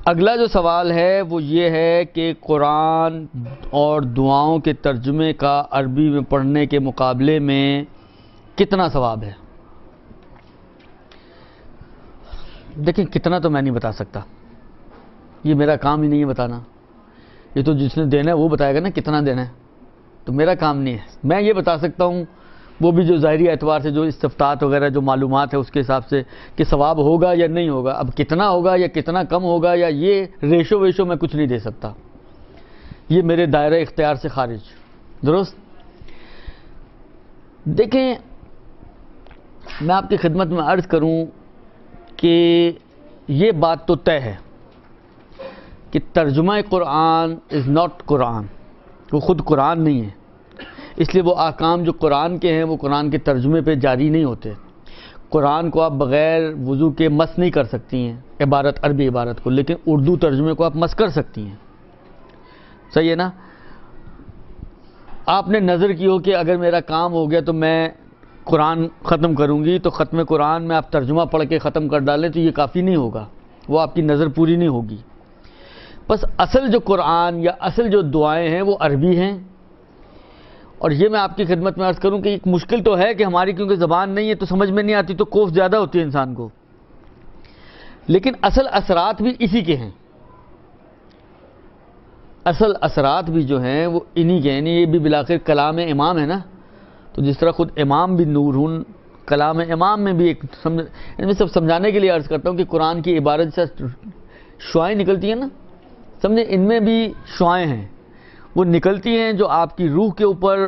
اگلا جو سوال ہے وہ یہ ہے کہ قرآن اور دعاؤں کے ترجمے کا عربی میں پڑھنے کے مقابلے میں کتنا ثواب ہے؟ دیکھیں کتنا تو میں نہیں بتا سکتا، یہ میرا کام ہی نہیں ہے بتانا، یہ تو جس نے دینا ہے وہ بتائے گا نا کتنا دینا ہے، تو میرا کام نہیں ہے۔ میں یہ بتا سکتا ہوں وہ بھی جو ظاہری اعتبار سے جو استفتاءات وغیرہ جو معلومات ہے اس کے حساب سے کہ ثواب ہوگا یا نہیں ہوگا۔ اب کتنا ہوگا یا کتنا کم ہوگا یا یہ ریشو ویشو میں کچھ نہیں دے سکتا، یہ میرے دائرہ اختیار سے خارج۔ درست؟ دیکھیں میں آپ کی خدمت میں عرض کروں کہ یہ بات تو طے ہے کہ ترجمہ قرآن از ناٹ قرآن، وہ خود قرآن نہیں ہے، اس لیے وہ احکام جو قرآن کے ہیں وہ قرآن کے ترجمے پہ جاری نہیں ہوتے۔ قرآن کو آپ بغیر وضو کے مس نہیں کر سکتی ہیں، عبارت عربی عبارت کو، لیکن اردو ترجمے کو آپ مس کر سکتی ہیں۔ صحیح ہے نا؟ آپ نے نظر کی ہو کہ اگر میرا کام ہو گیا تو میں قرآن ختم کروں گی، تو ختم قرآن میں آپ ترجمہ پڑھ کے ختم کر ڈالیں تو یہ کافی نہیں ہوگا، وہ آپ کی نظر پوری نہیں ہوگی۔ بس اصل جو قرآن یا اصل جو دعائیں ہیں وہ عربی ہیں، اور یہ میں آپ کی خدمت میں عرض کروں کہ ایک مشکل تو ہے کہ ہماری کیونکہ زبان نہیں ہے تو سمجھ میں نہیں آتی، تو کوف زیادہ ہوتی ہے انسان کو، لیکن اصل اثرات بھی اسی کے ہیں، اصل اثرات بھی جو ہیں وہ انہی کے ہیں۔ یہ بھی بالآخر کلام امام ہے نا، تو جس طرح خود امام بھی نور ہن، کلام امام میں بھی ایک میں سب سمجھانے کے لیے عرض کرتا ہوں کہ قرآن کی عبارت سے شعائیں نکلتی ہیں نا، سمجھیں ان میں بھی شعائیں ہیں، وہ نکلتی ہیں جو آپ کی روح کے اوپر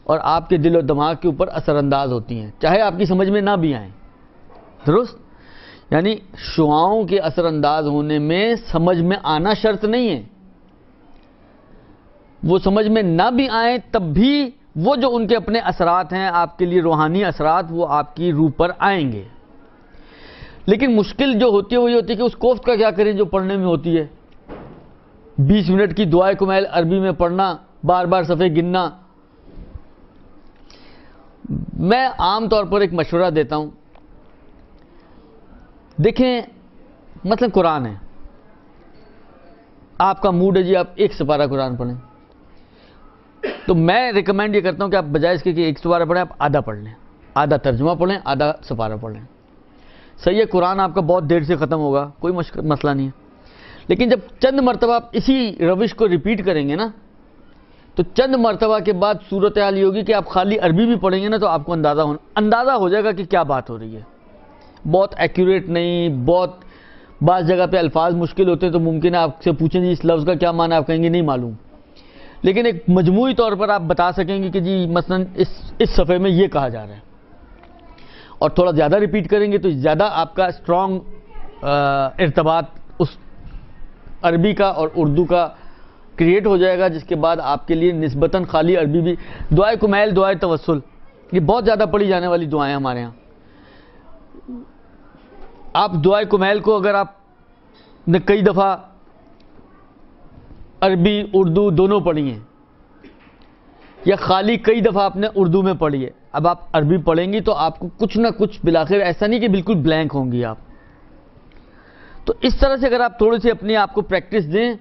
اور آپ کے دل و دماغ کے اوپر اثر انداز ہوتی ہیں، چاہے آپ کی سمجھ میں نہ بھی آئیں۔ درست؟ یعنی شعاؤں کے اثر انداز ہونے میں سمجھ میں آنا شرط نہیں ہے، وہ سمجھ میں نہ بھی آئیں تب بھی وہ جو ان کے اپنے اثرات ہیں آپ کے لیے روحانی اثرات وہ آپ کی روح پر آئیں گے۔ لیکن مشکل جو ہوتی ہے وہ یہ ہوتی ہے کہ اس کوفت کا کیا کریں جو پڑھنے میں ہوتی ہے، 20 منٹ کی دعائے کمیل عربی میں پڑھنا، بار بار صفحے گننا۔ میں عام طور پر ایک مشورہ دیتا ہوں، دیکھیں مثلا قرآن ہے، آپ کا موڈ ہے جی آپ ایک سپارہ قرآن پڑھیں، تو میں ریکمینڈ یہ کرتا ہوں کہ آپ بجائے اس کے کہ ایک سپارہ پڑھیں آپ آدھا پڑھ لیں، آدھا ترجمہ پڑھیں، آدھا سپارہ پڑھ لیں۔ صحیح ہے، قرآن آپ کا بہت دیر سے ختم ہوگا، کوئی مسئلہ نہیں ہے، لیکن جب چند مرتبہ آپ اسی روش کو ریپیٹ کریں گے نا تو چند مرتبہ کے بعد صورتحال یہ ہوگی کہ آپ خالی عربی بھی پڑھیں گے نا تو آپ کو اندازہ ہو جائے گا کہ کیا بات ہو رہی ہے۔ بہت ایکوریٹ نہیں، بہت بعض جگہ پہ الفاظ مشکل ہوتے ہیں تو ممکن ہے آپ سے پوچھیں جی اس لفظ کا کیا معنی ہے، آپ کہیں گے نہیں معلوم، لیکن ایک مجموعی طور پر آپ بتا سکیں گے کہ جی مثلا اس صفحے میں یہ کہا جا رہا ہے، اور تھوڑا زیادہ ریپیٹ کریں گے تو زیادہ آپ کا اسٹرانگ ارتباط اس عربی کا اور اردو کا کریٹ ہو جائے گا، جس کے بعد آپ کے لیے نسبتاً خالی عربی بھی دعائے کمیل، دعائے توسل، یہ بہت زیادہ پڑھی جانے والی دعائیں ہمارے ہاں۔ آپ دعائے کمیل کو اگر آپ نے کئی دفعہ عربی اردو دونوں پڑھی ہیں یا خالی کئی دفعہ آپ نے اردو میں پڑھی ہے، اب آپ عربی پڑھیں گی تو آپ کو کچھ نہ کچھ بالآخر ایسا نہیں کہ بالکل بلینک ہوں گی آپ، تو اس طرح سے اگر آپ تھوڑی سی اپنی آپ کو پریکٹس دیں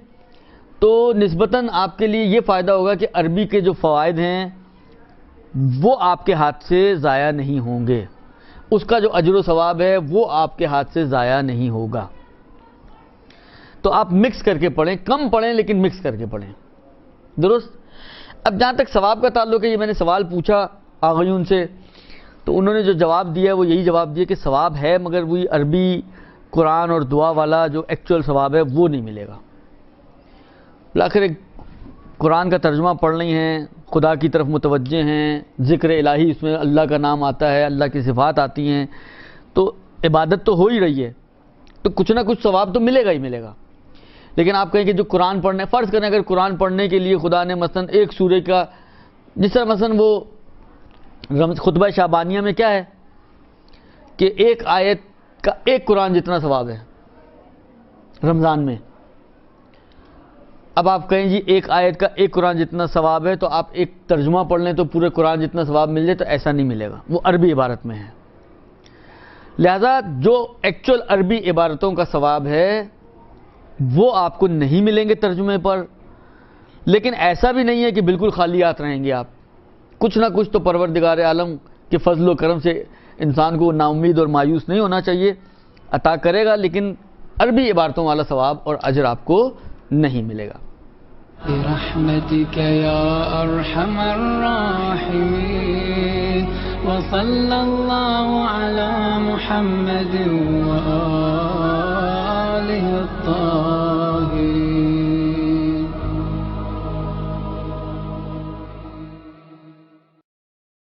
تو نسبتاً آپ کے لیے یہ فائدہ ہوگا کہ عربی کے جو فوائد ہیں وہ آپ کے ہاتھ سے ضائع نہیں ہوں گے، اس کا جو اجر و ثواب ہے وہ آپ کے ہاتھ سے ضائع نہیں ہوگا۔ تو آپ مکس کر کے پڑھیں، کم پڑھیں لیکن مکس کر کے پڑھیں۔ درست؟ اب جہاں تک ثواب کا تعلق ہے، یہ میں نے سوال پوچھا آغیون سے تو انہوں نے جو جواب دیا وہ یہی جواب دیا کہ ثواب ہے مگر وہی عربی قرآن اور دعا والا جو ایکچوئل ثواب ہے وہ نہیں ملے گا۔ بالآخر ایک قرآن کا ترجمہ پڑھ رہی ہیں، خدا کی طرف متوجہ ہیں، ذکر الہی اس میں اللہ کا نام آتا ہے، اللہ کی صفات آتی ہیں، تو عبادت تو ہو ہی رہی ہے، تو کچھ نہ کچھ ثواب تو ملے گا ہی ملے گا۔ لیکن آپ کہیں کہ جو قرآن پڑھنے، فرض کریں اگر قرآن پڑھنے کے لیے خدا نے مثلا ایک سورے کا، جس طرح مثلا وہ خطبہ شعبانیہ میں کیا ہے کہ ایک آیت کا ایک قرآن جتنا ثواب ہے رمضان میں، اب آپ کہیں جی ایک آیت کا ایک قرآن جتنا ثواب ہے تو آپ ایک ترجمہ پڑھ لیں تو پورے قرآن جتنا ثواب مل جائے، تو ایسا نہیں ملے گا، وہ عربی عبارت میں ہے۔ لہذا جو ایکچوئل عربی عبارتوں کا ثواب ہے وہ آپ کو نہیں ملیں گے ترجمے پر، لیکن ایسا بھی نہیں ہے کہ بالکل خالی ہاتھ رہیں گے آپ. کچھ نہ کچھ تو پروردگار عالم کے فضل و کرم سے انسان کو نا امید اور مایوس نہیں ہونا چاہیے، عطا کرے گا، لیکن عربی عبارتوں والا ثواب اور اجر آپ کو نہیں ملے گا. برحمتك يا أرحم الراحمين وصلى الله على محمد وآله